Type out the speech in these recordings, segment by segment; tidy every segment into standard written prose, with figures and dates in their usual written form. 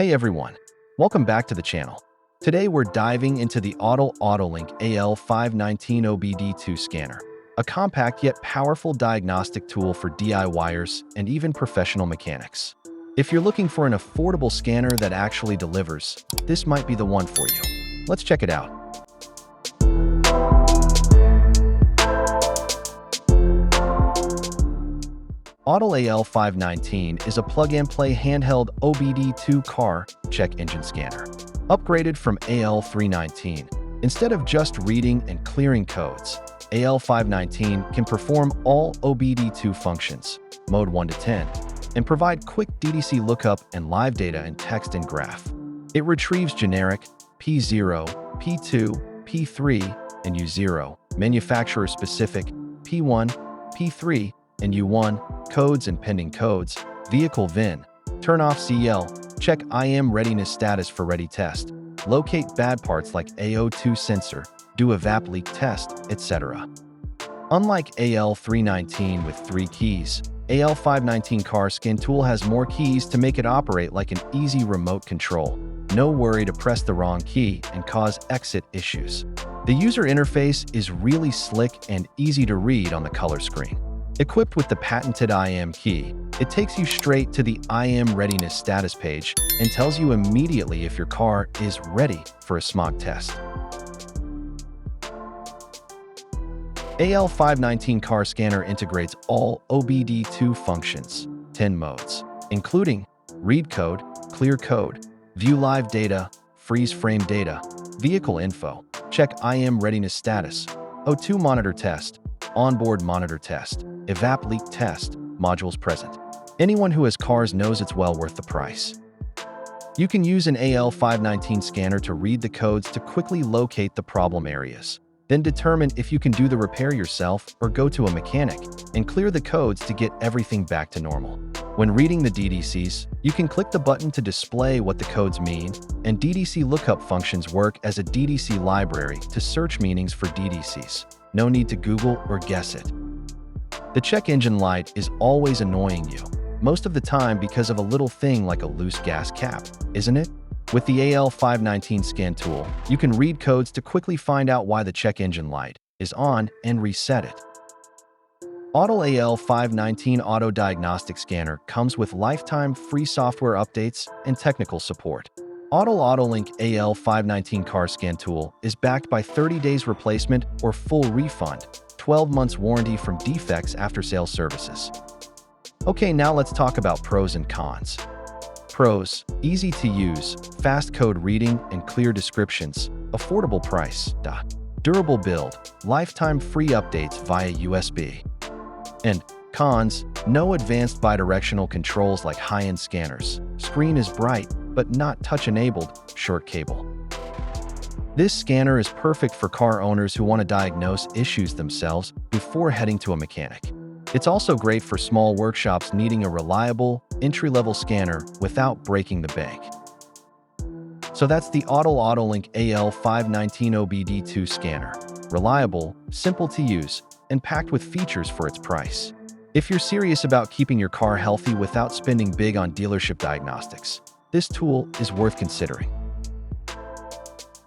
Hey everyone, welcome back to the channel. Today we're diving into the AutoLink AL519 OBD2 scanner, a compact yet powerful diagnostic tool for DIYers and even professional mechanics. If you're looking for an affordable scanner that actually delivers, this might be the one for you. Let's check it out. AUTEL AL519 is a plug-and-play handheld OBD2 car check engine scanner, upgraded from AL319. Instead of just reading and clearing codes, AL519 can perform all OBD2 functions, mode 1 to 10, and provide quick DDC lookup and live data in text and graph. It retrieves generic P0, P2, P3, and U0, manufacturer-specific P1, P3, and U1 codes and pending codes, vehicle VIN, turn off CL, check IM readiness status for ready test, locate bad parts like AO2 sensor, do a VAP leak test, etc. Unlike AL319 with 3 keys, AL519 car scan tool has more keys to make it operate like an easy remote control. No worry to press the wrong key and cause exit issues. The user interface is really slick and easy to read on the color screen. Equipped with the patented IM key, it takes you straight to the IM readiness status page and tells you immediately if your car is ready for a smog test. AL519 car scanner integrates all OBD2 functions, 10 modes, including read code, clear code, view live data, freeze frame data, vehicle info, check IM readiness status, O2 monitor test, onboard monitor test, evap leak test, modules present. Anyone who has cars knows it's well worth the price. You can use an AL519 scanner to read the codes to quickly locate the problem areas, then determine if you can do the repair yourself or go to a mechanic, and clear the codes to get everything back to normal. When reading the DDCs, you can click the button to display what the codes mean, and DDC lookup functions work as a DDC library to search meanings for DDCs. No need to Google or guess it. The check engine light is always annoying you, most of the time because of a little thing like a loose gas cap, isn't it? With the AL519 scan tool, you can read codes to quickly find out why the check engine light is on and reset it. AUTEL AL519 Auto Diagnostic Scanner comes with lifetime free software updates and technical support. AutoLink AL519 car scan tool is backed by 30 days replacement or full refund, 12 months warranty from defects after sales services. Okay, now let's talk about pros and cons. Pros: easy to use, fast code reading and clear descriptions, affordable price, durable build, lifetime free updates via USB. And cons: no advanced bidirectional controls like high-end scanners, screen is bright but not touch-enabled, short cable. This scanner is perfect for car owners who want to diagnose issues themselves before heading to a mechanic. It's also great for small workshops needing a reliable, entry-level scanner without breaking the bank. So that's the AutoLink AL519 OBD2 scanner. Reliable, simple to use, and packed with features for its price. If you're serious about keeping your car healthy without spending big on dealership diagnostics, this tool is worth considering.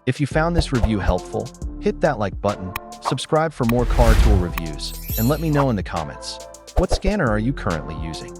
If you found this review helpful, hit that like button, subscribe for more car tool reviews, and let me know in the comments, what scanner are you currently using?